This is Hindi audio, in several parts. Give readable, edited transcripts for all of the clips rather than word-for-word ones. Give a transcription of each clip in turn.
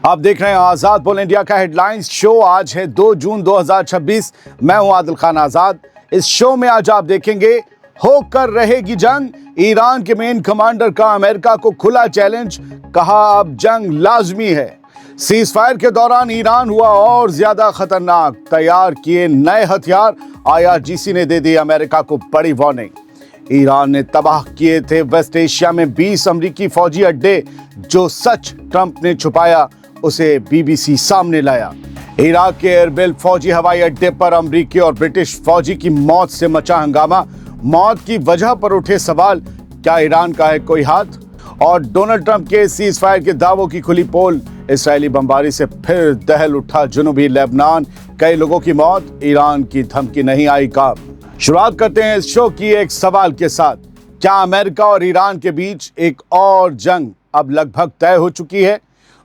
आप देख रहे हैं आजाद बोल इंडिया का हेडलाइंस शो। आज है 2 जून 2026। मैं हूं आदिल खान आजाद। इस शो में आज आप देखेंगे होकर रहेगी जंग, ईरान के मेन कमांडर का अमेरिका को खुला चैलेंज, कहा अब जंग लाजमी है। सीज फायर के दौरान ईरान हुआ और ज्यादा खतरनाक, तैयार किए नए हथियार, IRGC ने दे दी अमेरिका को बड़ी वार्निंग। ईरान ने तबाह किए थे वेस्ट एशिया में 20 अमरीकी फौजी अड्डे, जो सच ट्रंप ने छुपाया उसे BBC सामने लाया। इराक के एरबिल फौजी हवाई अड्डे पर अमरीकी और ब्रिटिश फौजी की मौत से मचा हंगामा, मौत की वजह पर उठे सवाल, क्या ईरान का है कोई हाथ? और डोनाल्ड ट्रंप के सीज फायर के दावों की खुली पोल, इसराइली बमबारी से फिर दहल उठा जनूबी लेबनान, कई लोगों की मौत, ईरान की धमकी नहीं आई काम। शुरुआत करते हैं इस शो की एक सवाल के साथ, क्या अमेरिका और ईरान के बीच एक और जंग अब लगभग तय हो चुकी है?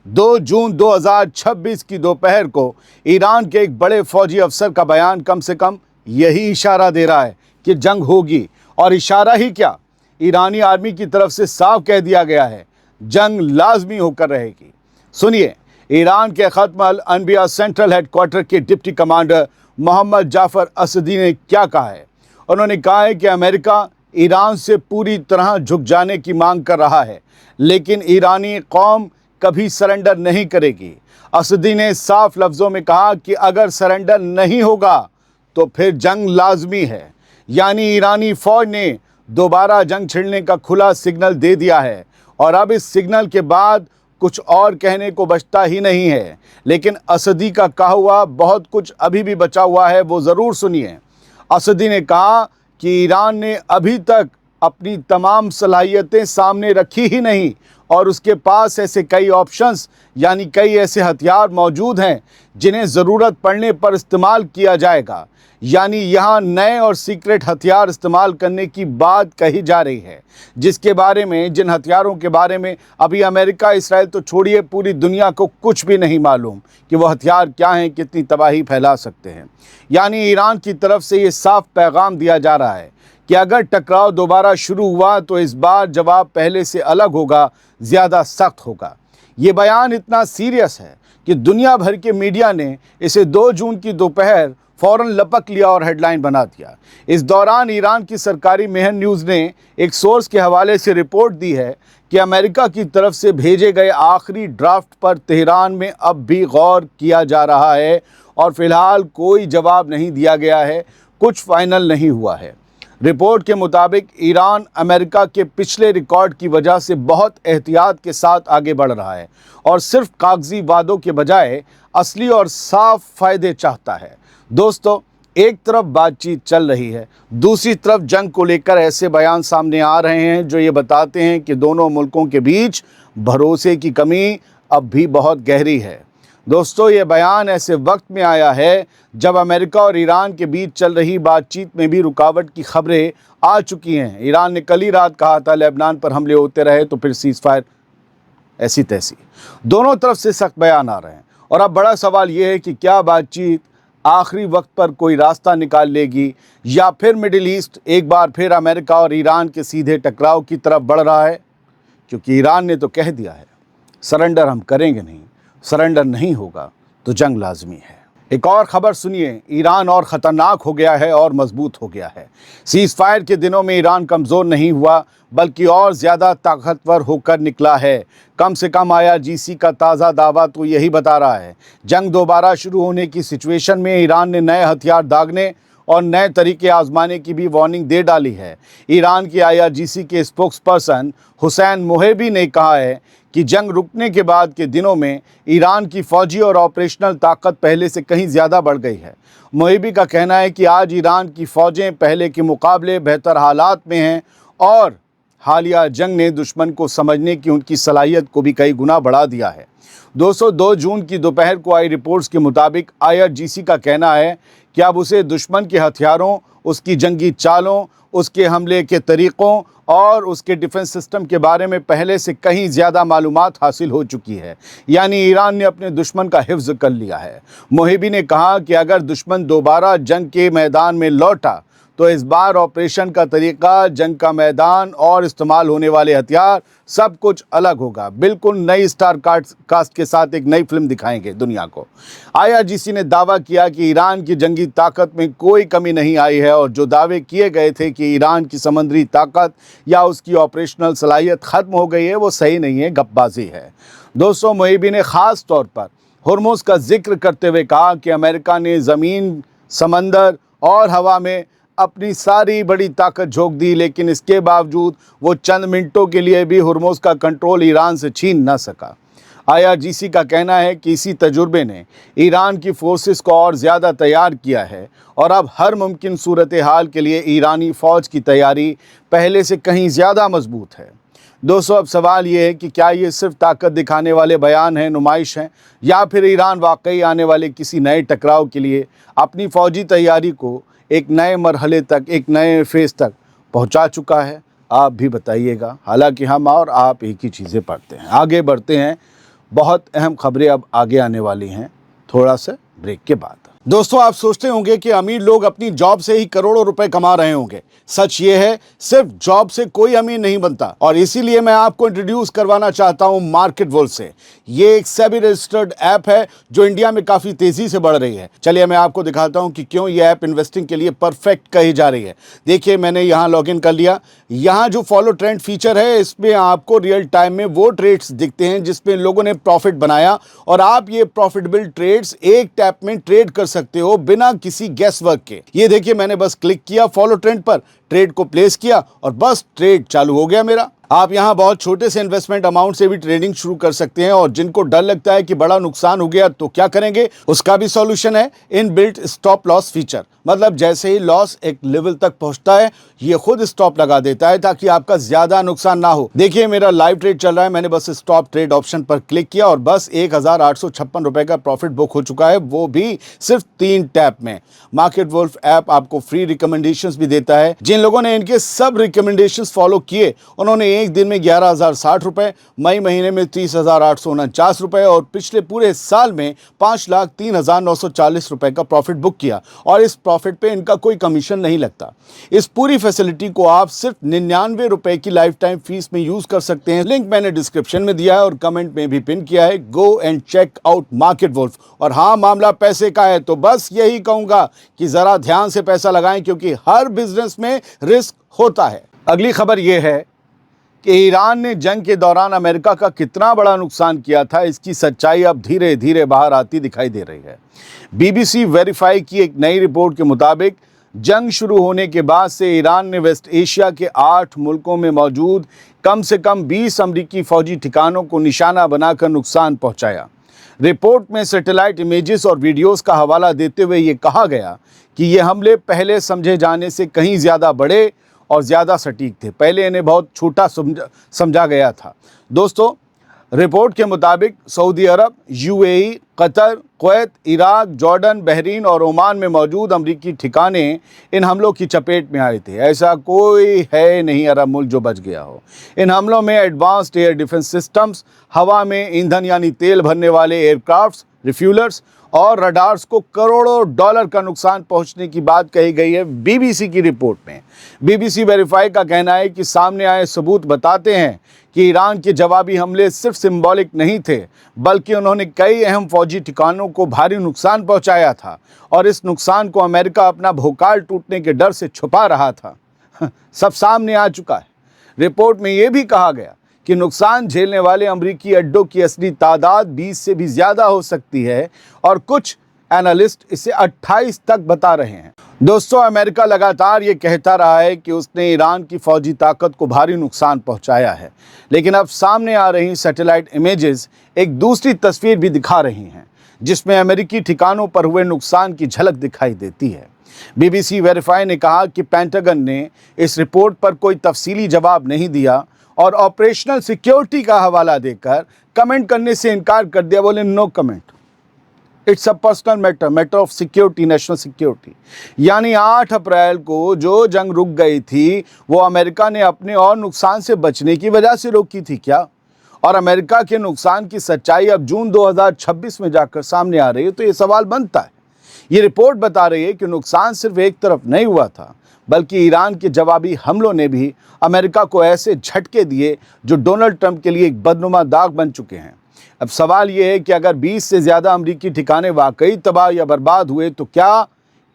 2 जून 2026 की दोपहर को ईरान के एक बड़े फौजी अफसर का बयान कम से कम यही इशारा दे रहा है कि जंग होगी। और इशारा ही क्या, ईरानी आर्मी की तरफ से साफ कह दिया गया है, जंग लाजमी होकर रहेगी। सुनिए, ईरान के खत्म अल अनबिया सेंट्रल हेडक्वार्टर के डिप्टी कमांडर मोहम्मद जाफर असदी ने क्या कहा है। उन्होंने कहा है कि अमेरिका ईरान से पूरी तरह झुक जाने की मांग कर रहा है, लेकिन ईरानी कौम कभी सरेंडर नहीं करेगी। असदी ने साफ लफ्जों में कहा कि अगर सरेंडर नहीं होगा तो फिर जंग लाजमी है। यानी ईरानी फौज ने दोबारा जंग छिड़ने का खुला सिग्नल दे दिया है और अब इस सिग्नल के बाद कुछ और कहने को बचता ही नहीं है। लेकिन असदी का कहा हुआ बहुत कुछ अभी भी बचा हुआ है, वो ज़रूर सुनिए। असदी ने कहा कि ईरान ने अभी तक अपनी तमाम सलाहियतें सामने रखी ही नहीं और उसके पास ऐसे कई ऑप्शंस यानी कई ऐसे हथियार मौजूद हैं जिन्हें ज़रूरत पड़ने पर इस्तेमाल किया जाएगा। यानी यहाँ नए और सीक्रेट हथियार इस्तेमाल करने की बात कही जा रही है, जिसके बारे में, जिन हथियारों के बारे में अभी अमेरिका, इसराइल तो छोड़िए, पूरी दुनिया को कुछ भी नहीं मालूम कि वो हथियार क्या हैं, कितनी तबाही फैला सकते हैं। यानी ईरान की तरफ से ये साफ पैगाम दिया जा रहा है कि अगर टकराव दोबारा शुरू हुआ तो इस बार जवाब पहले से अलग होगा, ज़्यादा सख्त होगा। ये बयान इतना सीरियस है कि दुनिया भर के मीडिया ने इसे 2 जून की दोपहर फौरन लपक लिया और हेडलाइन बना दिया। इस दौरान ईरान की सरकारी मेहर न्यूज़ ने एक सोर्स के हवाले से रिपोर्ट दी है कि अमेरिका की तरफ से भेजे गए आखिरी ड्राफ्ट पर तेहरान में अब भी गौर किया जा रहा है और फिलहाल कोई जवाब नहीं दिया गया है, कुछ फाइनल नहीं हुआ है। रिपोर्ट के मुताबिक ईरान अमेरिका के पिछले रिकॉर्ड की वजह से बहुत एहतियात के साथ आगे बढ़ रहा है और सिर्फ कागजी वादों के बजाय असली और साफ फायदे चाहता है। दोस्तों, एक तरफ बातचीत चल रही है, दूसरी तरफ जंग को लेकर ऐसे बयान सामने आ रहे हैं जो ये बताते हैं कि दोनों मुल्कों के बीच भरोसे की कमी अब भी बहुत गहरी है। दोस्तों, ये बयान ऐसे वक्त में आया है जब अमेरिका और ईरान के बीच चल रही बातचीत में भी रुकावट की खबरें आ चुकी हैं। ईरान ने कल ही रात कहा था लेबनान पर हमले होते रहे तो फिर सीज फायर ऐसी तैसी। दोनों तरफ से सख्त बयान आ रहे हैं और अब बड़ा सवाल ये है कि क्या बातचीत आखिरी वक्त पर कोई रास्ता निकाल लेगी या फिर मिडिल ईस्ट एक बार फिर अमेरिका और ईरान के सीधे टकराव की तरफ बढ़ रहा है? क्योंकि ईरान ने तो कह दिया है सरेंडर हम करेंगे नहीं, सरेंडर नहीं होगा तो जंग लाजमी है। एक और खबर सुनिए, ईरान और ख़तरनाक हो गया है और मजबूत हो गया है। सीज फायर के दिनों में ईरान कमज़ोर नहीं हुआ बल्कि और ज़्यादा ताकतवर होकर निकला है। कम से कम IRGC का ताज़ा दावा तो यही बता रहा है। जंग दोबारा शुरू होने की सिचुएशन में ईरान ने नए हथियार दागने और नए तरीके आजमाने की भी वार्निंग दे डाली है। ईरान की IRGC के स्पोक्स पर्सन हुसैन मोहेबी ने कहा है कि जंग रुकने के बाद के दिनों में ईरान की फौजी और ऑपरेशनल ताकत पहले से कहीं ज़्यादा बढ़ गई है। मोहेबी का कहना है कि आज ईरान की फ़ौजें पहले के मुकाबले बेहतर हालात में हैं और हालिया जंग ने दुश्मन को समझने की उनकी सलाहियत को भी कई गुना बढ़ा दिया है। 2 जून की दोपहर को आई रिपोर्ट्स के मुताबिक IRGC का कहना है कि अब उसे दुश्मन के हथियारों, उसकी जंगी चालों, उसके हमले के तरीक़ों और उसके डिफेंस सिस्टम के बारे में पहले से कहीं ज़्यादा मालूमात हासिल हो चुकी है। यानी ईरान ने अपने दुश्मन का हिफ्ज़ कर लिया है। मोहिबी ने कहा कि अगर दुश्मन दोबारा जंग के मैदान में लौटा तो इस बार ऑपरेशन का तरीका, जंग का मैदान और इस्तेमाल होने वाले हथियार सब कुछ अलग होगा। बिल्कुल नई स्टार कास्ट के साथ एक नई फिल्म दिखाएंगे दुनिया को। IRGC ने दावा किया कि ईरान की जंगी ताकत में कोई कमी नहीं आई है और जो दावे किए गए थे कि ईरान की समुद्री ताकत या उसकी ऑपरेशनल सलाहियत ख़त्म हो गई है, वो सही नहीं है, गप्पबाजी है। दोस्तों, मोहिबी ने ख़ास तौर पर हुर्मुज़ का जिक्र करते हुए कहा कि अमेरिका ने ज़मीन, समंदर और हवा में अपनी सारी बड़ी ताकत झोंक दी, लेकिन इसके बावजूद वो चंद मिनटों के लिए भी हुर्मुज़ का कंट्रोल ईरान से छीन न सका। IRGC का कहना है कि इसी तजुर्बे ने ईरान की फोर्सेस को और ज़्यादा तैयार किया है और अब हर मुमकिन सूरत हाल के लिए ईरानी फ़ौज की तैयारी पहले से कहीं ज़्यादा मजबूत है। दोस्तों, अब सवाल ये है कि क्या ये सिर्फ ताकत दिखाने वाले बयान हैं, नुमाइश हैं, या फिर ईरान वाकई आने वाले किसी नए टकराव के लिए अपनी फ़ौजी तैयारी को एक नए मरहले तक, एक नए फेज़ तक पहुंचा चुका है? आप भी बताइएगा। हालांकि हम और आप एक ही चीज़ें पढ़ते हैं। आगे बढ़ते हैं, बहुत अहम खबरें अब आगे आने वाली हैं थोड़ा सा ब्रेक के बाद। दोस्तों, आप सोचते होंगे कि अमीर लोग अपनी जॉब से ही करोड़ों रुपए कमा रहे होंगे। सच ये है, सिर्फ जॉब से कोई अमीर नहीं बनता और इसीलिए मैं आपको इंट्रोड्यूस करवाना चाहता हूं मार्केट वुल्फ से। ये एक सेबी रजिस्टर्ड ऐप है जो इंडिया में काफ़ी तेज़ी से बढ़ रही है। चलिए मैं आपको दिखाता हूं कि क्यों ये ऐप इन्वेस्टिंग के लिए परफेक्ट कही जा रही है। देखिए, मैंने यहाँ लॉगिन कर लिया। यहाँ जो फॉलो ट्रेंड फीचर है, इसमें आपको रियल टाइम में वो ट्रेड्स दिखते हैं जिसमें लोगों ने प्रॉफिट बनाया और आप ये प्रॉफिटेबल ट्रेड्स एक टैप में ट्रेड कर सकते हो बिना किसी गैस वर्क के। ये देखिए, मैंने बस क्लिक किया फॉलो ट्रेंड पर, ट्रेड को प्लेस किया और बस ट्रेड चालू हो गया मेरा। आप यहां बहुत छोटे से इन्वेस्टमेंट अमाउंट से भी ट्रेडिंग शुरू कर सकते हैं और जिनको डर लगता है कि बड़ा नुकसान हो गया तो क्या करेंगे, उसका भी सॉल्यूशन है इनबिल्ट स्टॉप लॉस फीचर। मतलब जैसे ही लॉस एक लेवल तक पहुंचता है, ये खुद स्टॉप लगा देता है ताकि आपका ज्यादा नुकसान ना हो। देखिए, मेरा लाइव ट्रेड चल रहा है। मैंने बस स्टॉप ट्रेड ऑप्शन पर क्लिक किया और बस 1856 रुपए का प्रॉफिट बुक हो चुका है, वो भी सिर्फ 3 टैप में। मार्केट वुल्फ ऐप आपको फ्री रिकमेंडेशंस भी देता है। जिन लोगों ने इनके सब रिकमेंडेशंस फॉलो किए, उन्होंने एक दिन में 11,060 रुपए, मई महीने में 30,849 रुपए और पिछले पूरे साल में 5,03,940 रुपए का प्रॉफिट बुक किया और इस प्रॉफिट पे इनका कोई कमीशन नहीं लगता। इस पूरी फैसिलिटी को आप सिर्फ 99 रुपए की लाइफ टाइम फीस में यूज कर सकते हैं। लिंक मैंने डिस्क्रिप्शन में दिया है और कमेंट में भी पिन किया है। Go and check out market wolf. और हाँ, मामला पैसे का है तो बस यही कहूंगा कि जरा ध्यान से पैसा लगाएं, क्योंकि हर बिजनेस में रिस्क होता है। अगली खबर यह है कि ईरान ने जंग के दौरान अमेरिका का कितना बड़ा नुकसान किया था, इसकी सच्चाई अब धीरे धीरे बाहर आती दिखाई दे रही है। BBC वेरीफाई की एक नई रिपोर्ट के मुताबिक जंग शुरू होने के बाद से ईरान ने वेस्ट एशिया के 8 मुल्कों में मौजूद कम से कम 20 अमरीकी फौजी ठिकानों को निशाना बनाकर नुकसान पहुंचाया। रिपोर्ट में सैटेलाइट इमेजेस और वीडियोस का हवाला देते हुए ये कहा गया कि ये हमले पहले समझे जाने से कहीं ज़्यादा बड़े और ज़्यादा सटीक थे। पहले इन्हें बहुत छोटा समझा गया था। दोस्तों, रिपोर्ट के मुताबिक सऊदी अरब, UAE, Qatar, Kuwait, Iraq, Jordan, Bahrain और ओमान में मौजूद अमरीकी ठिकाने इन हमलों की चपेट में आए थे। ऐसा कोई है नहीं अरब मुल्क जो बच गया हो। इन हमलों में एडवांस्ड एयर डिफेंस सिस्टम्स, हवा में ईंधन यानी तेल भरने वाले एयरक्राफ्ट्स, रिफ्यूलर्स और रडार्स को करोड़ों डॉलर का नुकसान पहुंचने की बात कही गई है BBC की रिपोर्ट में। BBC वेरीफाई का कहना है कि सामने आए सबूत बताते हैं कि ईरान के जवाबी हमले सिर्फ सिंबॉलिक नहीं थे, बल्कि उन्होंने कई अहम फौजी ठिकानों को भारी नुकसान पहुंचाया था और इस नुकसान को अमेरिका अपना भोकाल टूटने के डर से छुपा रहा था। सब सामने आ चुका है। रिपोर्ट में यह भी कहा गया कि नुकसान झेलने वाले अमरीकी अड्डों की असली तादाद 20 से भी ज़्यादा हो सकती है और कुछ एनालिस्ट इसे 28 तक बता रहे हैं। दोस्तों, अमेरिका लगातार ये कहता रहा है कि उसने ईरान की फौजी ताकत को भारी नुकसान पहुंचाया है, लेकिन अब सामने आ रही सैटेलाइट इमेजेस एक दूसरी तस्वीर भी दिखा रही हैं, जिसमें अमेरिकी ठिकानों पर हुए नुकसान की झलक दिखाई देती है। BBC वेरीफाई ने कहा कि पेंटागन ने इस रिपोर्ट पर कोई तफसीली जवाब नहीं दिया और ऑपरेशनल सिक्योरिटी का हवाला देकर कमेंट करने से इनकार कर दिया। बोले no comment, it's a personal matter of security, national security. यानी 8 अप्रैल को जो जंग रुक गई थी वो अमेरिका ने अपने और नुकसान से बचने की वजह से रोकी थी क्या? और अमेरिका के नुकसान की सच्चाई अब जून 2026 में जाकर सामने आ रही है, तो ये सवाल बनता है। ये रिपोर्ट बता रही है कि नुकसान सिर्फ एक तरफ नहीं हुआ था, बल्कि ईरान के जवाबी हमलों ने भी अमेरिका को ऐसे झटके दिए जो डोनाल्ड ट्रंप के लिए एक बदनुमा दाग बन चुके हैं। अब सवाल ये है कि अगर 20 से ज़्यादा अमरीकी ठिकाने वाकई तबाह या बर्बाद हुए तो क्या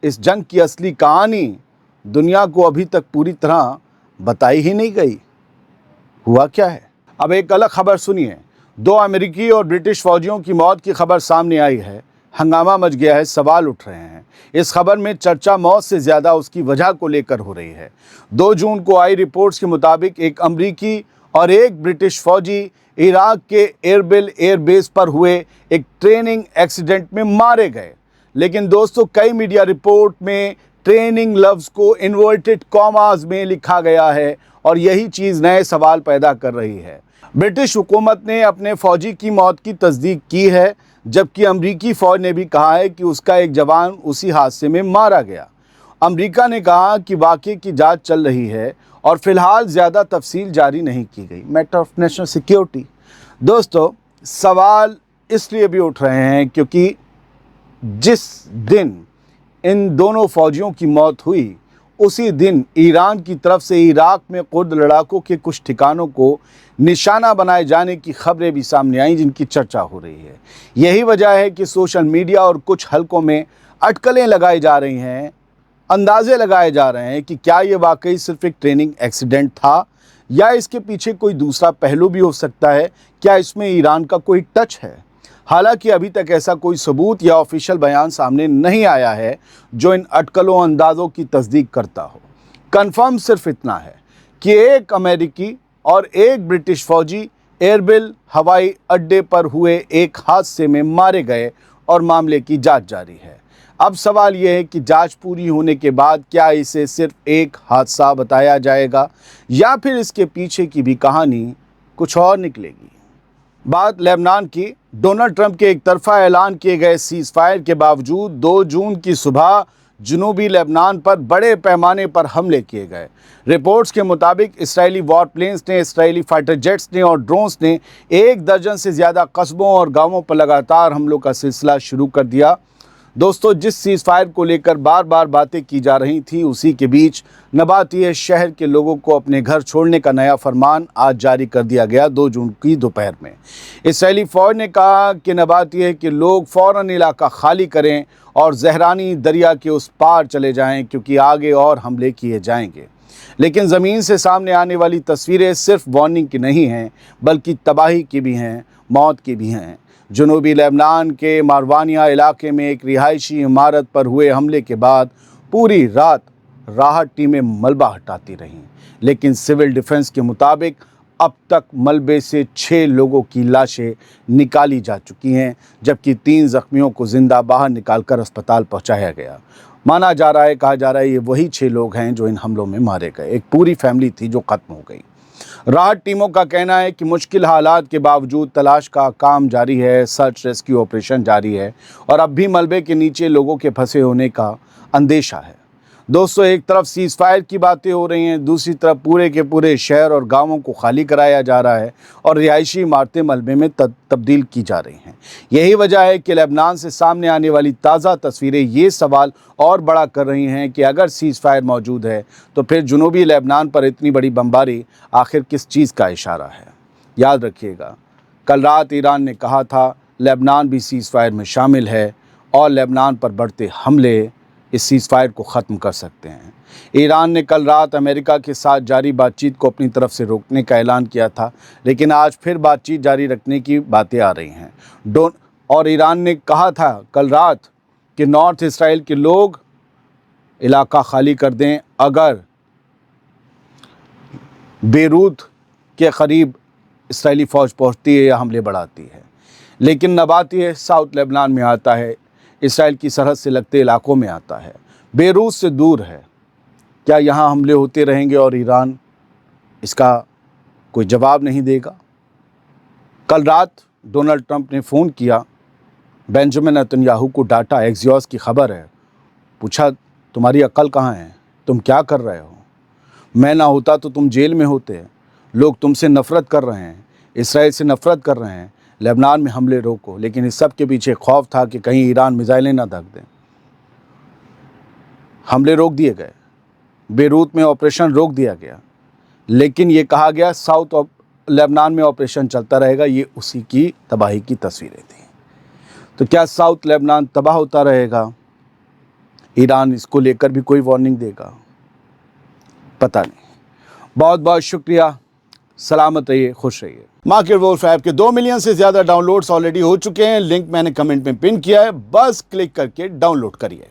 इस जंग की असली कहानी दुनिया को अभी तक पूरी तरह बताई ही नहीं गई? हुआ क्या है? अब एक अलग खबर सुनिए। 2 अमेरिकी और ब्रिटिश फौजियों की मौत की खबर सामने आई है। हंगामा मच गया है, सवाल उठ रहे हैं। इस खबर में चर्चा मौत से ज़्यादा उसकी वजह को लेकर हो रही है। 2 जून को आई रिपोर्ट्स के मुताबिक एक अमरीकी और एक ब्रिटिश फौजी इराक के एरबिल एयरबेस पर हुए एक ट्रेनिंग एक्सीडेंट में मारे गए। लेकिन दोस्तों, कई मीडिया रिपोर्ट में ट्रेनिंग लफ्ज़ को इन्वर्टेड कॉमास में लिखा गया है और यही चीज़ नए सवाल पैदा कर रही है। ब्रिटिश हुकूमत ने अपने फौजी की मौत की तस्दीक की है, जबकि अमरीकी फ़ौज ने भी कहा है कि उसका एक जवान उसी हादसे में मारा गया। अमरीका ने कहा कि वाक़े की जांच चल रही है और फ़िलहाल ज़्यादा तफसील जारी नहीं की गई। Matter of national security. दोस्तों, सवाल इसलिए भी उठ रहे हैं क्योंकि जिस दिन इन दोनों फ़ौजियों की मौत हुई उसी दिन ईरान की तरफ से इराक में कुर्द लड़ाकों के कुछ ठिकानों को निशाना बनाए जाने की खबरें भी सामने आई, जिनकी चर्चा हो रही है। यही वजह है कि सोशल मीडिया और कुछ हलकों में अटकलें लगाई जा रही हैं, अंदाजे लगाए जा रहे हैं कि क्या ये वाकई सिर्फ एक ट्रेनिंग एक्सीडेंट था या इसके पीछे कोई दूसरा पहलू भी हो सकता है। क्या इसमें ईरान का कोई टच है? हालांकि अभी तक ऐसा कोई सबूत या ऑफिशियल बयान सामने नहीं आया है जो इन अटकलों अंदाज़ों की तस्दीक करता हो। कंफर्म सिर्फ इतना है कि एक अमेरिकी और एक ब्रिटिश फौजी एरबिल हवाई अड्डे पर हुए एक हादसे में मारे गए और मामले की जांच जारी है। अब सवाल यह है कि जांच पूरी होने के बाद क्या इसे सिर्फ एक हादसा बताया जाएगा या फिर इसके पीछे की भी कहानी कुछ और निकलेगी। बात लेबनान की। डोनाल्ड ट्रंप के एक तरफा ऐलान किए गए सीज़ फायर के बावजूद 2 जून की सुबह जनूबी लेबनान पर बड़े पैमाने पर हमले किए गए। रिपोर्ट्स के मुताबिक इस्राएली वॉर प्लेन्स ने, इस्राएली फाइटर जेट्स ने और ड्रोन्स ने 1 दर्जन से ज़्यादा कस्बों और गांवों पर लगातार हमलों का सिलसिला शुरू कर दिया। दोस्तों, जिस सीज़ फायर को लेकर बार बार बातें की जा रही थी, उसी के बीच नबातिह शहर के लोगों को अपने घर छोड़ने का नया फरमान आज जारी कर दिया गया 2 जून की दोपहर में। इस्राएली फ़ौज ने कहा कि नबातिह के लोग फ़ौरन इलाका खाली करें और ज़हरानी दरिया के उस पार चले जाएं क्योंकि आगे और हमले किए जाएंगे। लेकिन ज़मीन से सामने आने वाली तस्वीरें सिर्फ वार्निंग की नहीं हैं, बल्कि तबाही की भी हैं, मौत की भी हैं। जनूबी लेबनान के मारवानिया इलाके में एक रिहायशी इमारत पर हुए हमले के बाद पूरी रात राहत टीमें मलबा हटाती रहीं, लेकिन सिविल डिफेंस के मुताबिक अब तक मलबे से 6 लोगों की लाशें निकाली जा चुकी हैं, जबकि 3 ज़ख्मियों को ज़िंदा बाहर निकालकर अस्पताल पहुंचाया गया। माना जा रहा है, कहा जा रहा है, ये वही 6 लोग हैं जो इन हमलों में मारे गए। एक पूरी फैमिली थी जो ख़त्म हो गई। राहत टीमों का कहना है कि मुश्किल हालात के बावजूद तलाश का काम जारी है, सर्च रेस्क्यू ऑपरेशन जारी है और अब भी मलबे के नीचे लोगों के फंसे होने का अंदेशा है। दोस्तों, एक तरफ सीज़ फायर की बातें हो रही हैं, दूसरी तरफ पूरे के पूरे शहर और गांवों को खाली कराया जा रहा है और रिहायशी इमारतें मलबे में तब्दील की जा रही हैं। यही वजह है कि लेबनान से सामने आने वाली ताज़ा तस्वीरें ये सवाल और बड़ा कर रही हैं कि अगर सीज़ फायर मौजूद है तो फिर जनूबी लेबनान पर इतनी बड़ी बमबारी आखिर किस चीज़ का इशारा है। याद रखिएगा, कल रात ईरान ने कहा था लेबनान भी सीज़ फायर में शामिल है और लेबनान पर बढ़ते हमले इस सीज़ फायर को ख़त्म कर सकते हैं। ईरान ने कल रात अमेरिका के साथ जारी बातचीत को अपनी तरफ से रोकने का ऐलान किया था, लेकिन आज फिर बातचीत जारी रखने की बातें आ रही हैं। और ईरान ने कहा था कल रात कि नॉर्थ इसराइल के लोग इलाका खाली कर दें अगर बेरूत के करीब इसराइली फ़ौज पहुंचती है या हमले बढ़ाती है। लेकिन नबातिह साउथ लेबनान में आता है, इसराइल की सरहद से लगते इलाकों में आता है, बेरूत से दूर है। क्या यहाँ हमले होते रहेंगे और ईरान इसका कोई जवाब नहीं देगा? कल रात डोनाल्ड ट्रंप ने फ़ोन किया, बेंजामिन नेतन्याहू को डांटा। एक्सियोस की खबर है। पूछा, तुम्हारी अक्ल कहाँ है? तुम क्या कर रहे हो? मैं ना होता तो तुम जेल में होते। लोग तुमसे नफ़रत कर रहे हैं, इसराइल से नफ़रत कर रहे हैं। लेबनान में हमले रोको। लेकिन इस सब के पीछे खौफ था कि कहीं ईरान मिसाइलें ना दाग दें। हमले रोक दिए गए। बेरूत में ऑपरेशन रोक दिया गया, लेकिन ये कहा गया साउथ ऑफ लेबनान में ऑपरेशन चलता रहेगा। ये उसी की तबाही की तस्वीरें थी। तो क्या साउथ लेबनान तबाह होता रहेगा? ईरान इसको लेकर भी कोई वार्निंग देगा? पता नहीं। बहुत बहुत शुक्रिया। सलामत रहिए, खुश रहिए। मार्केट वुल्फ ऐप के 2 मिलियन से ज़्यादा डाउनलोड्स ऑलरेडी हो चुके हैं। लिंक मैंने कमेंट में पिन किया है, बस क्लिक करके डाउनलोड करिए।